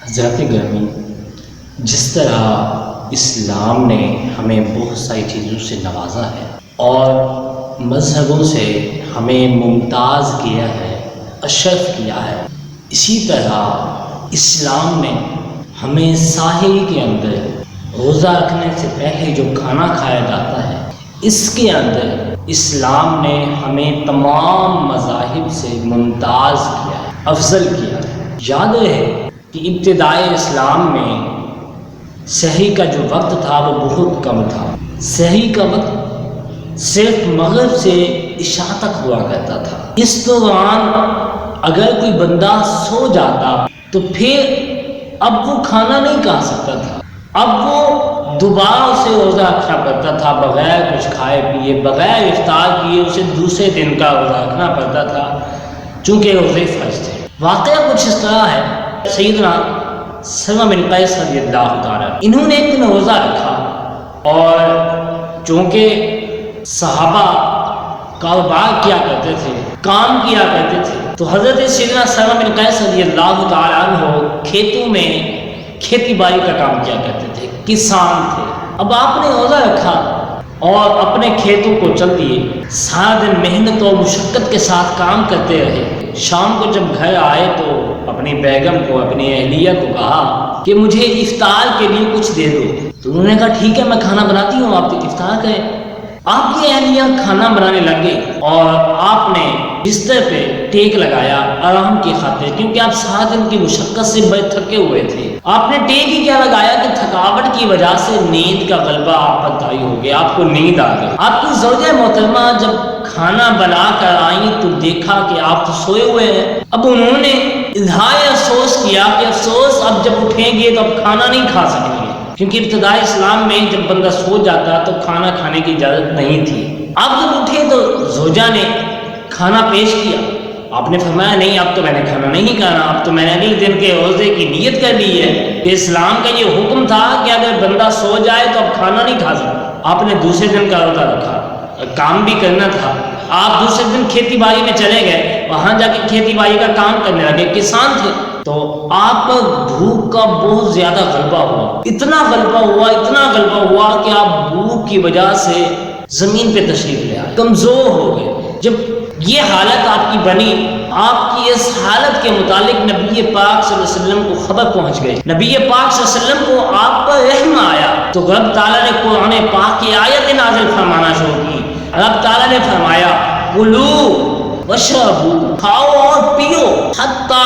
حضرات گرامی، جس طرح اسلام نے ہمیں بہت ساری چیزوں سے نوازا ہے اور مذہبوں سے ہمیں ممتاز کیا ہے، اشرف کیا ہے، اسی طرح اسلام نے ہمیں ساحل کے اندر روزہ رکھنے سے پہلے جو کھانا کھایا جاتا ہے، اس کے اندر اسلام نے ہمیں تمام مذاہب سے ممتاز کیا ہے، افضل کیا ہے۔ یاد رہے کہ ابتدائے اسلام میں سحری کا جو وقت تھا وہ بہت کم تھا۔ سحری کا وقت صرف مغرب سے عشاء تک ہوا کرتا تھا۔ اس دوران اگر کوئی بندہ سو جاتا تو پھر اب وہ کھانا نہیں کھا سکتا تھا، اب وہ دوبارہ اسے روزہ رکھنا پڑتا تھا، بغیر کچھ کھائے پیے، بغیر افطار کیے اسے دوسرے دن کا روزہ رکھنا پڑتا تھا، چونکہ روزے فرض تھے۔ واقعہ کچھ اس طرح ہے، سیدنا سلمہ بن قیس رضی اللہ تعالیٰ انہوں نے ایک دن روزہ رکھا، اور چونکہ صحابہ کاروبار کیا کرتے تھے، کام کیا کرتے تھے، تو حضرت سیدنا سلمہ بن قیس رضی اللہ تعالیٰ عنہ کھیتوں میں کھیتی باڑی کا کام کیا کرتے تھے، کسان تھے۔ اب آپ نے روزہ رکھا اور اپنے کھیتوں کو چل دیے، سارا دن محنت اور مشقت کے ساتھ کام کرتے رہے۔ شام کو جب گھر آئے تو اپنی بیگم کو، اپنی اہلیہ کو کہا کہ مجھے افطار کے لیے کچھ دے دو، تو انہوں نے کہا ٹھیک ہے میں کھانا بناتی ہوں، آپ افطار کریں۔ آپ کی اہلیہ کھانا بنانے لگ گئی اور آپ نے بستر پہ ٹیک لگایا آرام کی خاطر، کیونکہ آپ سارا دن کی مشقت سے بڑے تھکے ہوئے تھے۔ آپ نے ٹیک ہی کیا لگایا کہ تھکاوٹ کی وجہ سے نیند کا غلبہ آپ پر طاری ہو گیا، آپ کو نیند آ گئی۔ آپ کی زوجہ محترمہ جب کھانا بنا کر آئیں تو دیکھا کہ آپ تو سوئے ہوئے ہیں۔ اب انہوں نے اظہار افسوس کیا کہ افسوس اب جب اٹھیں گے تو اب کھانا نہیں کھا سکیں گے، کیونکہ ابتدائی اسلام میں جب بندہ سو جاتا تو کھانا کھانے کی اجازت نہیں تھی۔ آپ جب اٹھے تو زوجہ نے کھانا پیش کیا، آپ نے فرمایا نہیں اب تو میں نے کھانا نہیں کھانا، اب تو میں نے اگلے دن کے روزے کی نیت کر لی ہے کہ اسلام کا یہ حکم تھا کہ اگر بندہ سو جائے تو اب کھانا نہیں کھا سکتا۔ آپ نے دوسرے دن کا روزہ رکھا، کام بھی کرنا تھا، آپ دوسرے دن کھیتی باڑی میں چلے گئے، وہاں جا کے کھیتی باڑی کا کام کرنے لگے، کسان تھے، تو آپ پر بھوک کا بہت زیادہ غلبہ ہوا، اتنا غلبہ ہوا کہ آپ بھوک کی وجہ سے زمین پہ تشریف لے آئے، کمزور ہو گئے۔ جب یہ حالت آپ کی بنی، آپ کی اس حالت کے متعلق نبی پاک صلی اللہ علیہ وسلم کو خبر پہنچ گئی، نبی پاک صلی اللہ علیہ وسلم کو آپ پر رحم آیا، تو رب تعالیٰ نے قرآن پاک کی آیت نازل فرمانا شروع کی۔ رب تعالیٰ نے فرمایا کلوا واشربوا، کھاؤ اور پیو، حتی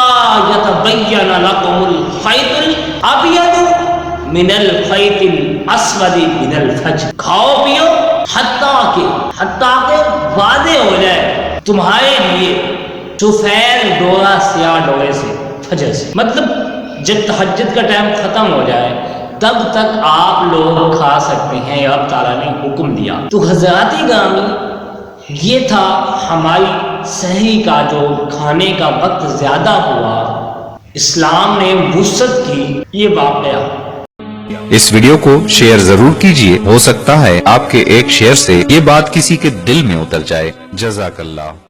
یتبین لکم الخیط الابیض من الخیط الاسود من الفجر، کھاؤ پیو حتیٰ کہ واضح ہو جائے تمہارے لیے سفید ڈورا سیاہ ڈورے سے، فجر سے، مطلب جب تہجد کا ٹائم ختم ہو جائے تب تک آپ لوگ کھا سکتے ہیں، رب تعالیٰ نے حکم دیا۔ تو حضرات گرامی، یہ تھا ہماری سحری کا جو کھانے کا وقت زیادہ ہوا، اسلام نے وسعت کی، یہ واقعہ۔ اس ویڈیو کو شیئر ضرور کیجئے، ہو سکتا ہے آپ کے ایک شیئر سے یہ بات کسی کے دل میں اتر جائے۔ جزاک اللہ۔